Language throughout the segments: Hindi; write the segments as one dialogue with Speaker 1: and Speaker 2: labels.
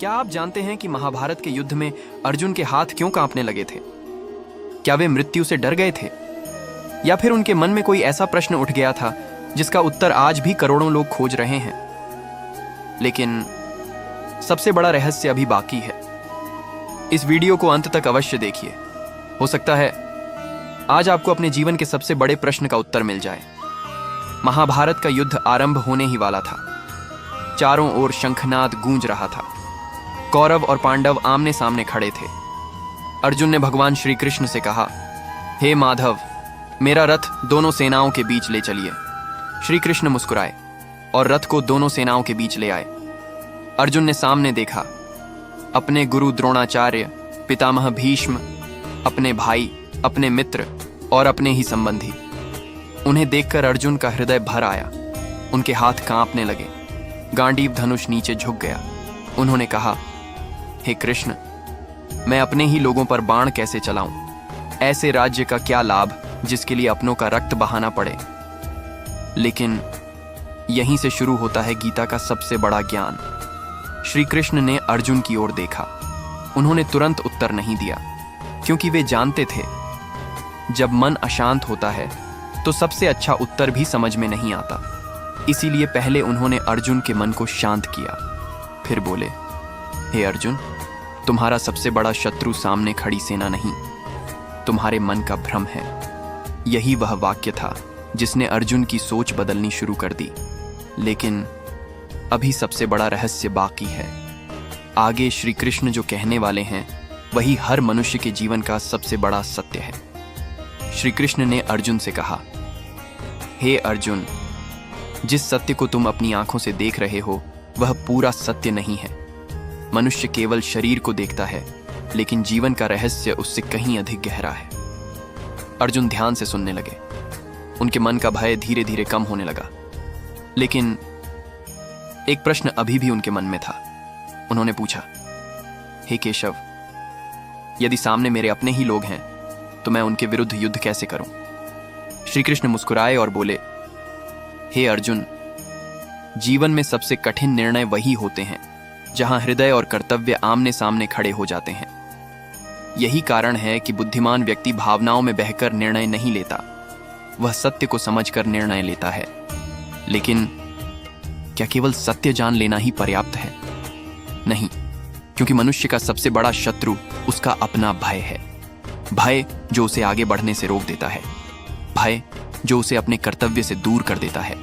Speaker 1: क्या आप जानते हैं कि महाभारत के युद्ध में अर्जुन के हाथ क्यों कांपने लगे थे? क्या वे मृत्यु से डर गए थे, या फिर उनके मन में कोई ऐसा प्रश्न उठ गया था जिसका उत्तर आज भी करोड़ों लोग खोज रहे हैं? लेकिन सबसे बड़ा रहस्य अभी बाकी है। इस वीडियो को अंत तक अवश्य देखिए। हो सकता है आज आपको अपने जीवन के सबसे बड़े प्रश्न का उत्तर मिल जाए। महाभारत का युद्ध आरंभ होने ही वाला था। चारों ओर शंखनाद गूंज रहा था। कौरव और पांडव आमने सामने खड़े थे। अर्जुन ने भगवान श्री कृष्ण से कहा, हे माधव, मेरा रथ दोनों सेनाओं के बीच ले चलिए। श्री कृष्ण मुस्कुराए और रथ को दोनों सेनाओं के बीच ले आए। अर्जुन ने सामने देखा, अपने गुरु द्रोणाचार्य, पितामह भीष्म, अपने भाई, अपने मित्र और अपने ही संबंधी। उन्हें देखकर अर्जुन का हृदय भर आया। उनके हाथ कांपने लगे। गांडीव धनुष नीचे झुक गया। उन्होंने कहा, हे कृष्ण, मैं अपने ही लोगों पर बाण कैसे चलाऊं? ऐसे राज्य का क्या लाभ जिसके लिए अपनों का रक्त बहाना पड़े? लेकिन यहीं से शुरू होता है गीता का सबसे बड़ा ज्ञान। श्री कृष्ण ने अर्जुन की ओर देखा। उन्होंने तुरंत उत्तर नहीं दिया, क्योंकि वे जानते थे जब मन अशांत होता है तो सबसे अच्छा उत्तर भी समझ में नहीं आता। इसीलिए पहले उन्होंने अर्जुन के मन को शांत किया, फिर बोले, हे अर्जुन, तुम्हारा सबसे बड़ा शत्रु सामने खड़ी सेना नहीं, तुम्हारे मन का भ्रम है। यही वह वाक्य था जिसने अर्जुन की सोच बदलनी शुरू कर दी। लेकिन अभी सबसे बड़ा रहस्य बाकी है। आगे श्री कृष्ण जो कहने वाले हैं वही हर मनुष्य के जीवन का सबसे बड़ा सत्य है। श्री कृष्ण ने अर्जुन से कहा, हे अर्जुन, जिस सत्य को तुम अपनी आंखों से देख रहे हो वह पूरा सत्य नहीं है। मनुष्य केवल शरीर को देखता है, लेकिन जीवन का रहस्य उससे कहीं अधिक गहरा है। अर्जुन ध्यान से सुनने लगे। उनके मन का भय धीरे धीरे कम होने लगा। लेकिन एक प्रश्न अभी भी उनके मन में था। उन्होंने पूछा, हे केशव, यदि सामने मेरे अपने ही लोग हैं तो मैं उनके विरुद्ध युद्ध कैसे करूं? श्री कृष्ण मुस्कुराए और बोले, हे अर्जुन, जीवन में सबसे कठिन निर्णय वही होते हैं जहां हृदय और कर्तव्य आमने सामने खड़े हो जाते हैं। यही कारण है कि बुद्धिमान व्यक्ति भावनाओं में बहकर निर्णय नहीं लेता, वह सत्य को समझकर निर्णय लेता है। लेकिन क्या केवल सत्य जान लेना ही पर्याप्त है? नहीं, क्योंकि मनुष्य का सबसे बड़ा शत्रु उसका अपना भय है। भय जो उसे आगे बढ़ने से रोक देता है, भय जो उसे अपने कर्तव्य से दूर कर देता है,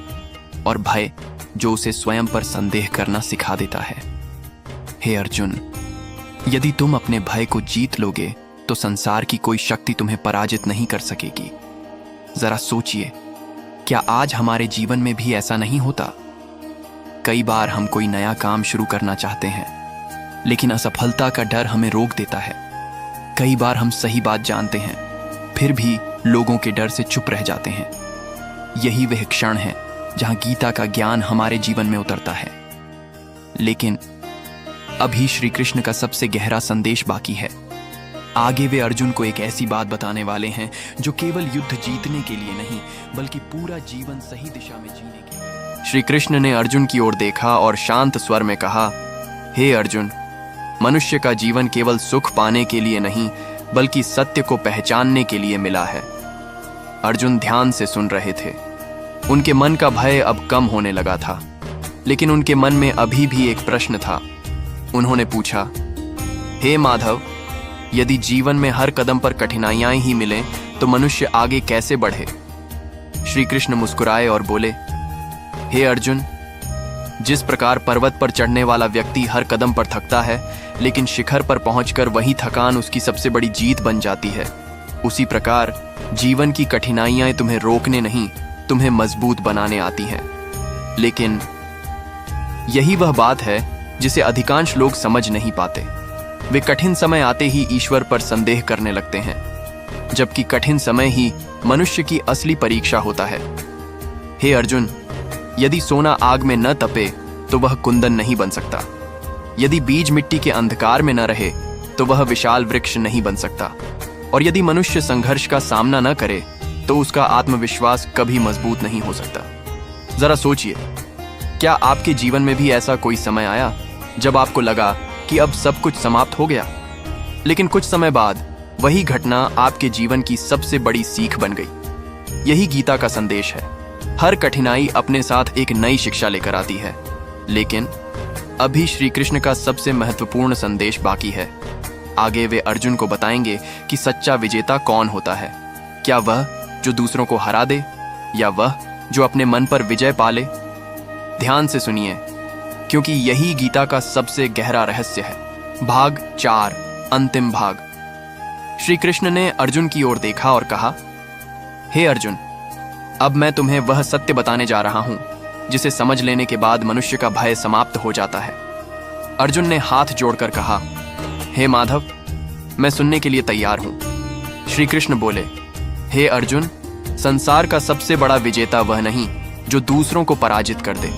Speaker 1: और भय जो उसे स्वयं पर संदेह करना सिखा देता है। हे अर्जुन, यदि तुम अपने भय को जीत लोगे तो संसार की कोई शक्ति तुम्हें पराजित नहीं कर सकेगी। जरा सोचिए, क्या आज हमारे जीवन में भी ऐसा नहीं होता? कई बार हम कोई नया काम शुरू करना चाहते हैं, लेकिन असफलता का डर हमें रोक देता है। कई बार हम सही बात जानते हैं, फिर भी लोगों के डर से चुप रह जाते हैं। यही वह क्षण है जहां गीता का ज्ञान हमारे जीवन में उतरता है। लेकिन अभी श्री कृष्ण का सबसे गहरा संदेश बाकी है। आगे वे अर्जुन को एक ऐसी बात बताने वाले हैं जो केवल युद्ध जीतने के लिए नहीं, बल्कि पूरा जीवन सही दिशा में जीने के लिए। श्री कृष्ण ने अर्जुन की ओर देखा और शांत स्वर में कहा, हे अर्जुन, मनुष्य का जीवन केवल सुख पाने के लिए नहीं, बल्कि सत्य को पहचानने के लिए मिला है। अर्जुन ध्यान से सुन रहे थे। उनके मन का भय अब कम होने लगा था, लेकिन उनके मन में अभी भी एक प्रश्न था। उन्होंने पूछा, हे माधव, यदि जीवन में हर कदम पर कठिनाइयां ही मिलें तो मनुष्य आगे कैसे बढ़े? श्री कृष्ण मुस्कुराए और बोले, हे अर्जुन, जिस प्रकार पर्वत पर चढ़ने वाला व्यक्ति हर कदम पर थकता है, लेकिन शिखर पर पहुंचकर वही थकान उसकी सबसे बड़ी जीत बन जाती है, उसी प्रकार जीवन की कठिनाइयां तुम्हें रोकने नहीं, तुम्हें मजबूत बनाने आती हैं। लेकिन यही वह बात है जिसे अधिकांश लोग समझ नहीं पाते। वे कठिन समय आते ही ईश्वर पर संदेह करने लगते हैं, जबकि कठिन समय ही मनुष्य की असली परीक्षा होता है। हे अर्जुन, यदि सोना आग में न तपे तो वह कुंदन नहीं बन सकता। यदि बीज मिट्टी के अंधकार में न रहे तो वह विशाल वृक्ष नहीं बन सकता। और यदि मनुष्य संघर्ष का सामना न करे तो उसका आत्मविश्वास कभी मजबूत नहीं हो सकता। जरा सोचिए, क्या आपके जीवन में भी ऐसा कोई समय आया जब आपको लगा कि अब सब कुछ समाप्त हो गया। लेकिन कुछ समय बाद वही घटना आपके जीवन की सबसे बड़ी सीख बन गई। यही गीता का संदेश है। हर कठिनाई अपने साथ एक नई शिक्षा लेकर आती है। लेकिन अभी श्री कृष्ण का सबसे महत्वपूर्ण संदेश बाकी है। आगे वे अर्जुन को बताएंगे कि सच्चा विजेता कौन होता है। क्या वह जो दूसरों को हरा दे, या वह जो अपने मन पर विजय पाले? ध्यान से सुनिए, क्योंकि यही गीता का सबसे गहरा रहस्य है। भाग 4, अंतिम भाग। श्री कृष्ण ने अर्जुन की ओर देखा और कहा, हे अर्जुन, अब मैं तुम्हें वह सत्य बताने जा रहा हूं जिसे समझ लेने के बाद मनुष्य का भय समाप्त हो जाता है। अर्जुन ने हाथ जोड़कर कहा, हे माधव, मैं सुनने के लिए तैयार हूं। श्री कृष्ण बोले, हे अर्जुन, संसार का सबसे बड़ा विजेता वह नहीं जो दूसरों को पराजित कर दे।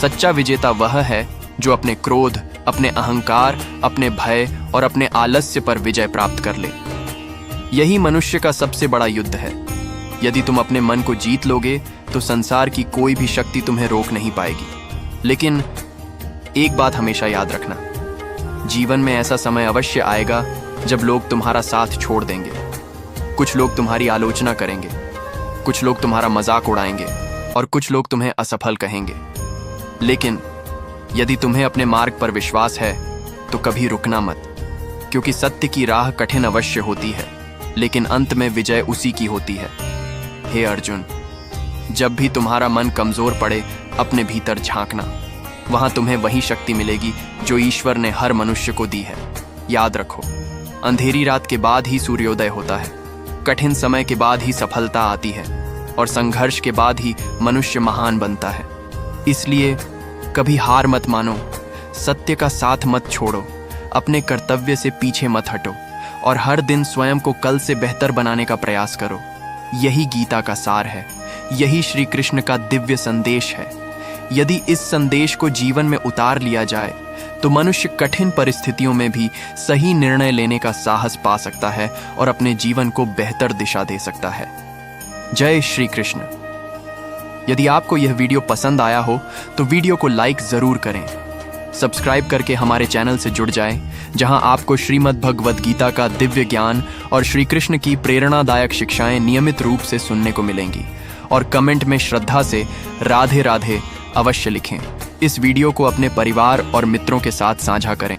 Speaker 1: सच्चा विजेता वह है जो अपने क्रोध, अपने अहंकार, अपने भय और अपने आलस्य पर विजय प्राप्त कर ले। यही मनुष्य का सबसे बड़ा युद्ध है। यदि तुम अपने मन को जीत लोगे तो संसार की कोई भी शक्ति तुम्हें रोक नहीं पाएगी। लेकिन एक बात हमेशा याद रखना, जीवन में ऐसा समय अवश्य आएगा जब लोग तुम्हारा साथ छोड़ देंगे। कुछ लोग तुम्हारी आलोचना करेंगे, कुछ लोग तुम्हारा मजाक उड़ाएंगे और कुछ लोग तुम्हें असफल कहेंगे। लेकिन यदि तुम्हें अपने मार्ग पर विश्वास है तो कभी रुकना मत, क्योंकि सत्य की राह कठिन अवश्य होती है, लेकिन अंत में विजय उसी की होती है। हे अर्जुन, जब भी तुम्हारा मन कमजोर पड़े, अपने भीतर झांकना। वहां तुम्हें वही शक्ति मिलेगी जो ईश्वर ने हर मनुष्य को दी है। याद रखो, अंधेरी रात के बाद ही सूर्योदय होता है, कठिन समय के बाद ही सफलता आती है और संघर्ष के बाद ही मनुष्य महान बनता है। इसलिए कभी हार मत मानो, सत्य का साथ मत छोड़ो, अपने कर्तव्य से पीछे मत हटो और हर दिन स्वयं को कल से बेहतर बनाने का प्रयास करो। यही गीता का सार है, यही श्री कृष्ण का दिव्य संदेश है। यदि इस संदेश को जीवन में उतार लिया जाए तो मनुष्य कठिन परिस्थितियों में भी सही निर्णय लेने का साहस पा सकता है और अपने जीवन को बेहतर दिशा दे सकता है। जय श्री कृष्ण। यदि आपको यह वीडियो पसंद आया हो तो वीडियो को लाइक जरूर करें। सब्सक्राइब करके हमारे चैनल से जुड़ जाएं, जहां आपको श्रीमद् भगवद गीता का दिव्य ज्ञान और श्री कृष्ण की प्रेरणादायक शिक्षाएं नियमित रूप से सुनने को मिलेंगी। और कमेंट में श्रद्धा से राधे राधे अवश्य लिखें। इस वीडियो को अपने परिवार और मित्रों के साथ साझा करें।